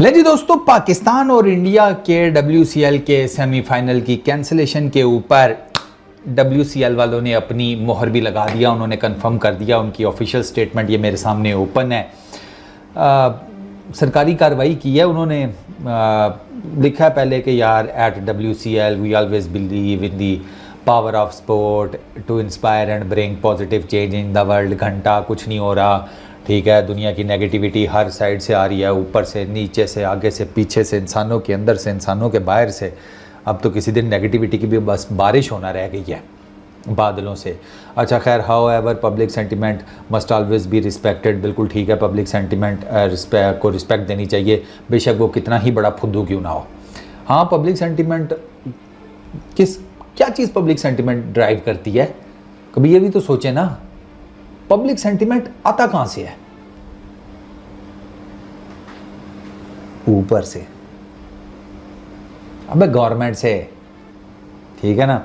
ले जी दोस्तों, पाकिस्तान और इंडिया के WCL के सेमीफाइनल की कैंसिलेशन के ऊपर WCL वालों ने अपनी मोहर भी लगा दिया। उन्होंने कंफर्म कर दिया, उनकी ऑफिशियल स्टेटमेंट ये मेरे सामने ओपन है। सरकारी कार्रवाई की है उन्होंने। लिखा है पहले कि यार at WCL we always believe in the power of sport to inspire and bring positive change in the world. घंटा कुछ नहीं हो रहा, ठीक है। दुनिया की नेगेटिविटी हर साइड से आ रही है, ऊपर से नीचे से, आगे से पीछे से, इंसानों के अंदर से, इंसानों के बाहर से। अब तो किसी दिन नेगेटिविटी की भी बस बारिश होना रह गई है बादलों से। अच्छा खैर, how ever public sentiment must always be respected. बिल्कुल ठीक है, पब्लिक सेंटिमेंट को रिस्पेक्ट देनी चाहिए, बेशक वो कितना ही बड़ा फुद्दू क्यों ना हो। हाँ, पब्लिक सेंटिमेंट क्या चीज़ पब्लिक सेंटिमेंट ड्राइव करती है, कभी ये भी तो सोचे ना। पब्लिक सेंटिमेंट आता कहां से है? ऊपर से, अबे गवर्नमेंट से, ठीक है ना।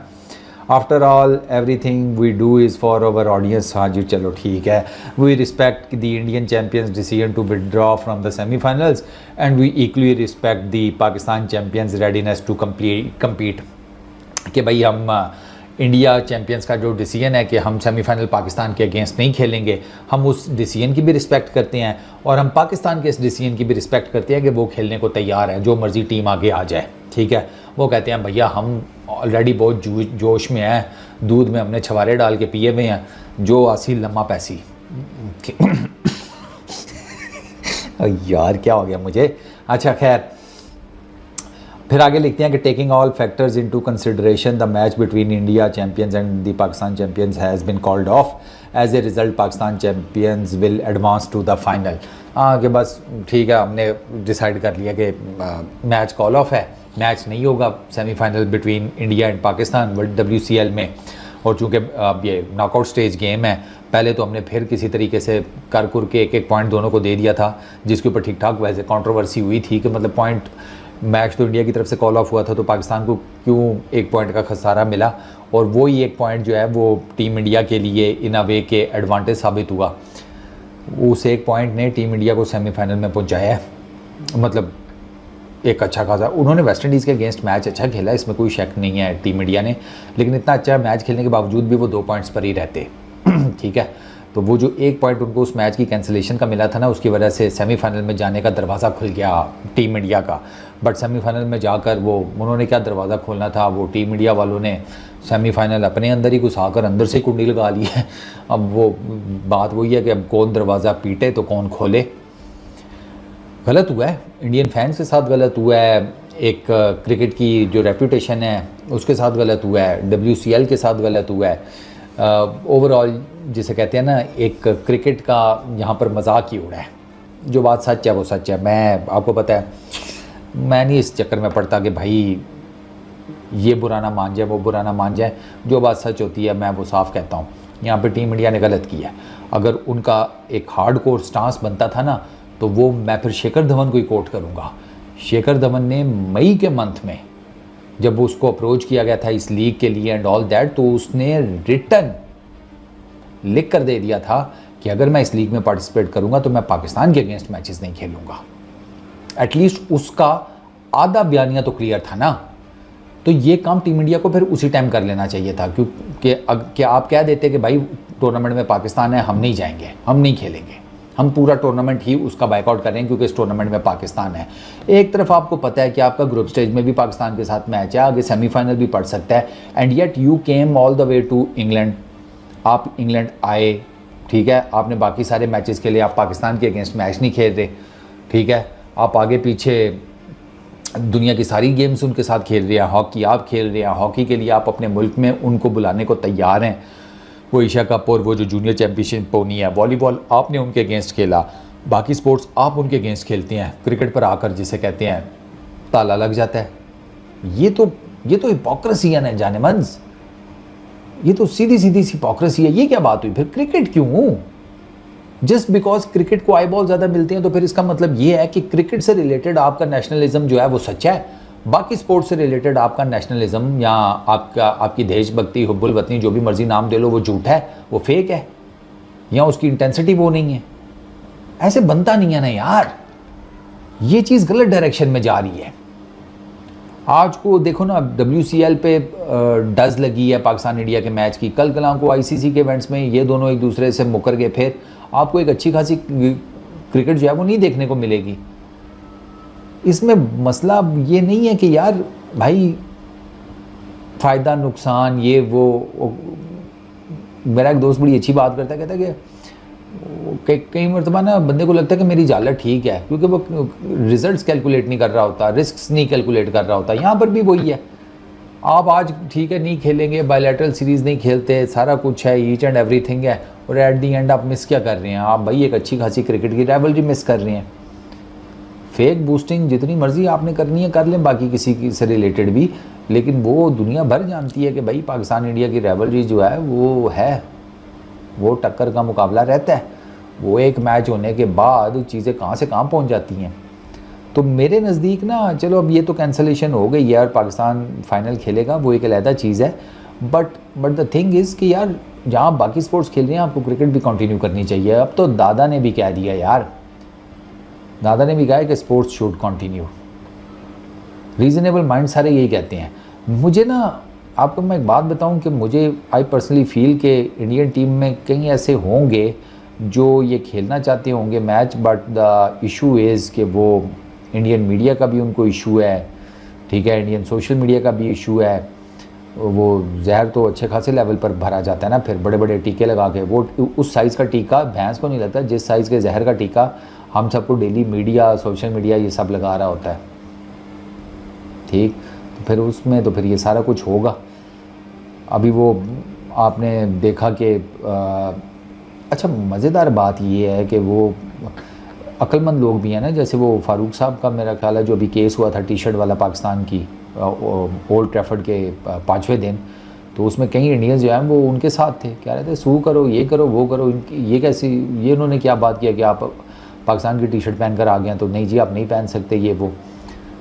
After all everything we do is for our audience. हाँ जी, चलो ठीक है। We respect the Indian champions decision to withdraw from the semifinals and we equally respect the Pakistan champions readiness to compete. कि भाई हम इंडिया चैंपियंस का जो डिसीजन है कि हम सेमीफाइनल पाकिस्तान के अगेंस्ट नहीं खेलेंगे, हम उस डिसीजन की भी रिस्पेक्ट करते हैं और हम पाकिस्तान के इस डिसीजन की भी रिस्पेक्ट करते हैं कि वो खेलने को तैयार है, जो मर्जी टीम आगे आ जाए, ठीक है। वो कहते हैं भैया हम ऑलरेडी बहुत जोश में हैं, दूध में हमने छवारे डाल के पिए हुए हैं, जो आसी लम्मा पैसी। यार क्या हो गया मुझे। अच्छा खैर, फिर आगे लिखते हैं कि taking all factors into consideration the match between India champions and the Pakistan champions has been called off. As a result Pakistan champions will advance to the final. हाँ कि बस ठीक है, हमने डिसाइड कर लिया कि मैच कॉल ऑफ है, मैच नहीं होगा semifinal between India and Pakistan WCL में। और चूँकि अब ये नॉकआउट स्टेज गेम है, पहले तो हमने फिर किसी तरीके से कर के एक पॉइंट दोनों को दे दिया था, जिसके ऊपर ठीक ठाक वैसे कंट्रोवर्सी हुई थी कि मतलब पॉइंट मैच तो इंडिया की तरफ से कॉल ऑफ हुआ था, तो पाकिस्तान को क्यों एक पॉइंट का खसारा मिला। और वो ही एक पॉइंट जो है वो टीम इंडिया के लिए इन अ वे के एडवांटेज साबित हुआ। उस एक पॉइंट ने टीम इंडिया को सेमीफाइनल में पहुंचाया है। मतलब एक अच्छा खासा उन्होंने वेस्ट इंडीज़ के अगेंस्ट मैच अच्छा खेला, इसमें कोई शक नहीं है टीम इंडिया ने, लेकिन इतना अच्छा मैच खेलने के बावजूद भी वो 2 पॉइंट्स पर ही रहते। ठीक है, तो वो जो एक पॉइंट उनको उस मैच की कैंसिलेशन का मिला था ना, उसकी वजह से सेमीफाइनल में जाने का दरवाज़ा खुल गया टीम इंडिया का। बट सेमीफाइनल में जाकर वो उन्होंने क्या दरवाज़ा खोलना था, वो टीम इंडिया वालों ने सेमीफाइनल अपने अंदर ही घुसाकर अंदर से कुंडी लगा ली है। अब वो बात वही है कि अब कौन दरवाज़ा पीटे तो कौन खोले। गलत हुआ है, इंडियन फैंस के साथ गलत हुआ है, एक क्रिकेट की जो रेपूटेशन है उसके साथ गलत हुआ है, WCL के साथ गलत हुआ है। ओवरऑल जिसे कहते हैं ना, एक क्रिकेट का यहाँ पर मजाक ही उड़ा है। जो बात सच है वो सच है। मैं आपको पता है, मैं नहीं इस चक्कर में पड़ता कि भाई ये बुरा ना मान जाए वो बुरा ना मान जाए। जो बात सच होती है मैं वो साफ कहता हूँ। यहाँ पे टीम इंडिया ने गलत किया। अगर उनका एक हार्ड कोर स्टांस बनता था ना, तो वो मैं फिर शेखर धवन को ही कोट करूँगा। शेखर धवन ने मई के मंथ में जब उसको अप्रोच किया गया था इस लीग के लिए एंड ऑल दैट, तो उसने रिटर्न लिख कर दे दिया था कि अगर मैं इस लीग में पार्टिसिपेट करूंगा तो मैं पाकिस्तान के अगेंस्ट मैचेस नहीं खेलूंगा। एटलीस्ट उसका आधा बयानिया तो क्लियर था ना। तो ये काम टीम इंडिया को फिर उसी टाइम कर लेना चाहिए था, क्योंकि आप कह देते कि भाई टूर्नामेंट में पाकिस्तान है, हम नहीं जाएंगे, हम नहीं खेलेंगे, हम पूरा टूर्नामेंट ही उसका बाइकआउट करें क्योंकि इस टूर्नामेंट में पाकिस्तान है। एक तरफ आपको पता है कि आपका ग्रुप स्टेज में भी पाकिस्तान के साथ मैच है, आगे सेमीफाइनल भी पड़ सकता है, and yet you came all the way to England. आप इंग्लैंड आए, ठीक है, आपने बाकी सारे मैचेस के लिए आप पाकिस्तान के अगेंस्ट मैच नहीं खेल रहे, ठीक है, आप आगे पीछे दुनिया की सारी गेम्स उनके साथ खेल रहे हैं, हॉकी आप खेल रहे हैं, हॉकी के लिए आप अपने मुल्क में उनको बुलाने को तैयार हैं। वो एशिया कप और वो जो जूनियर चैम्पियनशिप होनी है, वॉलीबॉल आपने उनके अगेंस्ट खेला, बाकी स्पोर्ट्स आप उनके अगेंस्ट खेलते हैं। क्रिकेट पर आकर जिसे कहते हैं ताला लग जाता है। ये तो हिपोक्रेसी है ना जानेमन, ये तो सीधी सी हिपोक्रेसी है। ये क्या बात हुई फिर? क्रिकेट क्यों? जस्ट बिकॉज क्रिकेट को आई बॉल ज़्यादा मिलते हैं तो फिर इसका मतलब ये है कि क्रिकेट से रिलेटेड आपका नेशनलिज्म जो है वो सच्चा है, बाकी स्पोर्ट्स से रिलेटेड आपका नेशनलिज्म या आपकी देशभक्ति, हुब्बुल वतनी, जो भी मर्जी नाम दे लो, वो झूठा है, वो फेक है, या उसकी इंटेंसिटी वो नहीं है। ऐसे बनता नहीं है ना यार। ये चीज़ गलत डायरेक्शन में जा रही है। आज को देखो ना, WCL पे डज लगी है पाकिस्तान इंडिया के मैच की, कल कल को ICC के इवेंट्स में ये दोनों एक दूसरे से मुकर गए, फिर आपको एक अच्छी खासी क्रिकेट जो है वो नहीं देखने को मिलेगी। इसमें मसला ये नहीं है कि यार भाई फ़ायदा नुकसान ये वो मेरा एक दोस्त बड़ी अच्छी बात करता है, कहता है कि कई मरतबा ना बंदे को लगता है कि मेरी जालत ठीक है, क्योंकि वो रिजल्ट्स कैलकुलेट नहीं कर रहा होता, रिस्क्स नहीं कैलकुलेट कर रहा होता। यहाँ पर भी वही है, आप आज ठीक है नहीं खेलेंगे, बायलैटरल सीरीज़ नहीं खेलते, सारा कुछ है, ईच एंड एवरीथिंग है, और एट दी एंड आप मिस क्या कर रहे हैं? आप भाई एक अच्छी खासी क्रिकेट की राइवलरी मिस कर रहे हैं। फेक बूस्टिंग जितनी मर्जी आपने करनी है कर लें, बाकी किसी की से रिलेटेड भी, लेकिन वो दुनिया भर जानती है कि भाई पाकिस्तान इंडिया की राइवलरी जो है वो टक्कर का मुकाबला रहता है। वो एक मैच होने के बाद चीज़ें कहाँ से कहाँ पहुँच जाती हैं। तो मेरे नज़दीक ना, चलो अब ये तो कैंसलेशन हो गई यार, पाकिस्तान फाइनल खेलेगा, वो एक अलहदा चीज़ है, बट द थिंग इज़ कि यार जहाँ बाकी स्पोर्ट्स खेल रहे हैं आपको क्रिकेट भी कंटिन्यू करनी चाहिए। अब तो दादा ने भी कह दिया यार, दादा ने भी कहा है कि sports should continue. Reasonable mind सारे यही कहते हैं। मुझे ना आपको मैं एक बात बताऊं कि मुझे आई पर्सनली फील कि इंडियन टीम में कई ऐसे होंगे जो ये खेलना चाहते होंगे match, but the issue is कि वो इंडियन मीडिया का भी उनको इशू है, ठीक है, इंडियन सोशल मीडिया का भी इशू है। वो जहर तो अच्छे खासे लेवल पर भरा जाता है ना, फिर बड़े बड़े टीके लगा के, वो उस साइज़ का टीका भैंस को नहीं लगता जिस साइज़ के जहर का टीका हम सबको डेली मीडिया, सोशल मीडिया ये सब लगा रहा होता है, ठीक। तो फिर उसमें तो फिर ये सारा कुछ होगा। अभी वो आपने देखा कि अच्छा मज़ेदार बात ये है कि वो अक्लमंद लोग भी हैं ना, जैसे वो फारूक साहब का मेरा ख्याल है जो अभी केस हुआ था टी शर्ट वाला पाकिस्तान की ओल्ड ट्रैफर्ड के 5वें दिन, तो उसमें कई इंडियंस जो हैं वो उनके साथ थे, कह रहे थे सू करो, ये करो, वो करो, ये कैसी, ये उन्होंने क्या बात किया कि आप पाकिस्तान की टी शर्ट पहन कर आ गए हैं, तो नहीं जी आप नहीं पहन सकते ये वो।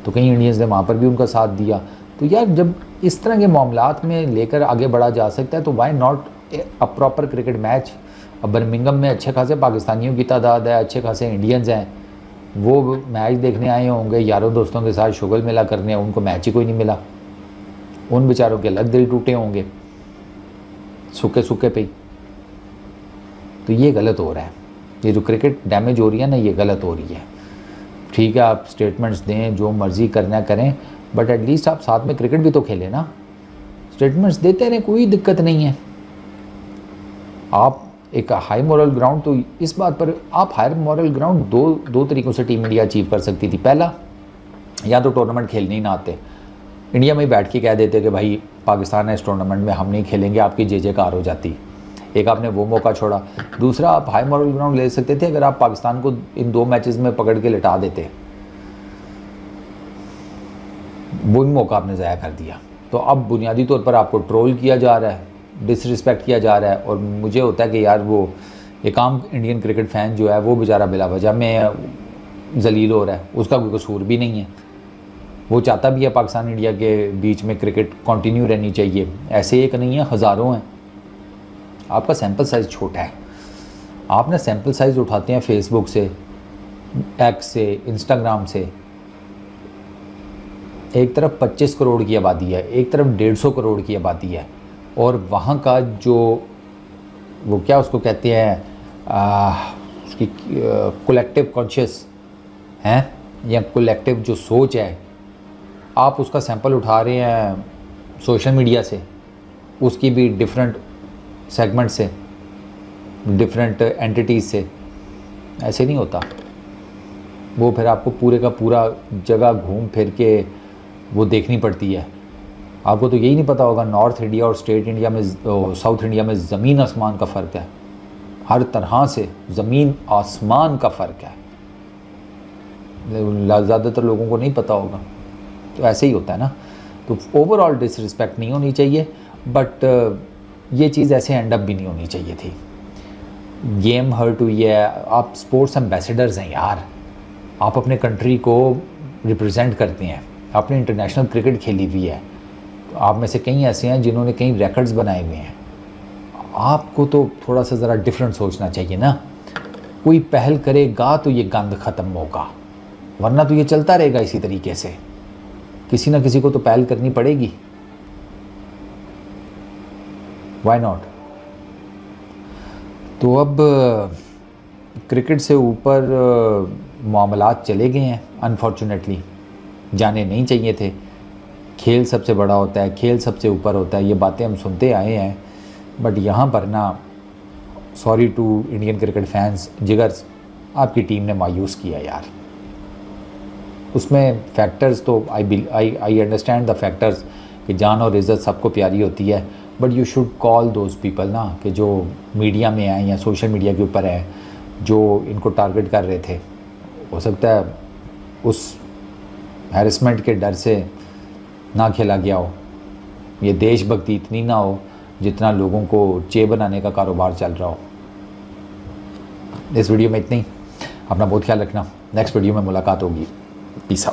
तो कई इंडियंस ने वहाँ पर भी उनका साथ दिया। तो यार जब इस तरह के मामलात में लेकर आगे बढ़ा जा सकता है तो why not a proper cricket match. अब बर्मिंघम में अच्छे खासे पाकिस्तानियों की तादाद है, अच्छे खासे इंडियंस हैं, वो मैच देखने आए होंगे यारों दोस्तों के साथ शुगल मेला करने, उनको मैच ही कोई नहीं मिला, उन बेचारों के अलग दिल टूटे होंगे सूखे सूखे पे। तो ये गलत हो रहा है, ये जो क्रिकेट डैमेज हो रही है ना, ये गलत हो रही है। ठीक है आप स्टेटमेंट्स दें, जो मर्ज़ी करना करें, बट एटलीस्ट आप साथ में क्रिकेट भी तो खेलें ना। स्टेटमेंट्स देते रहें, कोई दिक्कत नहीं है। आप एक हाई मॉरल ग्राउंड, तो इस बात पर आप हाई मॉरल ग्राउंड दो तरीक़ों से टीम इंडिया अचीव कर सकती थी। पहला, या तो टूर्नामेंट खेलने ही ना आते, इंडिया में बैठ के कह देते कि भाई पाकिस्तान है इस टूर्नामेंट में, हम नहीं खेलेंगे, आपकी जय-जयकार हो जाती। एक आपने वो मौका छोड़ा। दूसरा, आप हाई मॉरल ग्राउंड ले सकते थे अगर आप पाकिस्तान को इन 2 मैचेस में पकड़ के लिटा देते, वो भी मौका आपने ज़ाया कर दिया। तो अब बुनियादी तौर पर आपको ट्रोल किया जा रहा है, डिसरिस्पेक्ट किया जा रहा है, और मुझे होता है कि यार वो एक आम इंडियन क्रिकेट फ़ैन जो है वो बेचारा बिला वजह में जलील हो रहा है, उसका कोई कसूर भी नहीं है। वो चाहता भी है पाकिस्तान इंडिया के बीच में क्रिकेट कंटिन्यू रहनी चाहिए। ऐसे एक नहीं है, हज़ारों हैं। आपका सैम्पल साइज़ छोटा है, आप ना सैम्पल साइज़ उठाते हैं फेसबुक से, एक्स से, इंस्टाग्राम से। एक तरफ 25 करोड़ की आबादी है, एक तरफ 150 करोड़ की आबादी है, और वहाँ का जो वो क्या उसको कहते हैं, उसकी कलेक्टिव कॉन्शियस हैं या कलेक्टिव जो सोच है, आप उसका सैंपल उठा रहे हैं सोशल मीडिया से, उसकी भी डिफरेंट सेगमेंट से, डिफरेंट एंटिटीज़ से। ऐसे नहीं होता। वो फिर आपको पूरे का पूरा जगह घूम फिर के वो देखनी पड़ती है। आपको तो यही नहीं पता होगा नॉर्थ इंडिया और स्टेट इंडिया में, साउथ इंडिया में ज़मीन आसमान का फ़र्क है, हर तरह से ज़मीन आसमान का फ़र्क है, ज़्यादातर लोगों को नहीं पता होगा। तो ऐसे ही होता है ना। तो ओवरऑल डिसरिस्पेक्ट नहीं होनी चाहिए, बट ये चीज़ ऐसे एंड अप भी नहीं होनी चाहिए थी। गेम हर्ट हुई है, आप स्पोर्ट्स एम्बेसडर्स हैं यार, आप अपने कंट्री को रिप्रेजेंट करते हैं, आपने इंटरनेशनल क्रिकेट खेली हुई है, आप में से कई ऐसे हैं जिन्होंने कई रिकॉर्ड्स बनाए हुए हैं। आपको तो थोड़ा सा ज़रा डिफरेंट सोचना चाहिए ना। कोई पहल करेगा तो ये गंद ख़त्म होगा। वरना तो ये चलता रहेगा इसी तरीके से, किसी ना किसी को तो पहल करनी पड़ेगी। Why not? तो अब क्रिकेट से ऊपर मामलात चले गए हैं अनफॉर्चुनेटली, जाने नहीं चाहिए थे। खेल सबसे बड़ा होता है, खेल सबसे ऊपर होता है, ये बातें हम सुनते आए हैं। बट यहाँ पर ना, sorry to Indian cricket fans, जिगर्स, आपकी टीम ने मायूस किया यार। उसमें फैक्टर्स तो आई अंडरस्टैंड द फैक्टर्स कि जान और इज़्ज़त सबको प्यारी होती है, but you should call those people ना, कि जो मीडिया में हैं या सोशल मीडिया के ऊपर है, जो इनको टारगेट कर रहे थे। हो सकता है उस हैरेसमेंट के डर से ना खेला गया हो, ये देशभक्ति इतनी ना हो जितना लोगों को चे बनाने का कारोबार चल रहा हो। इस वीडियो में इतनी, अपना बहुत ख्याल रखना, नेक्स्ट वीडियो में मुलाकात होगी। Peace out.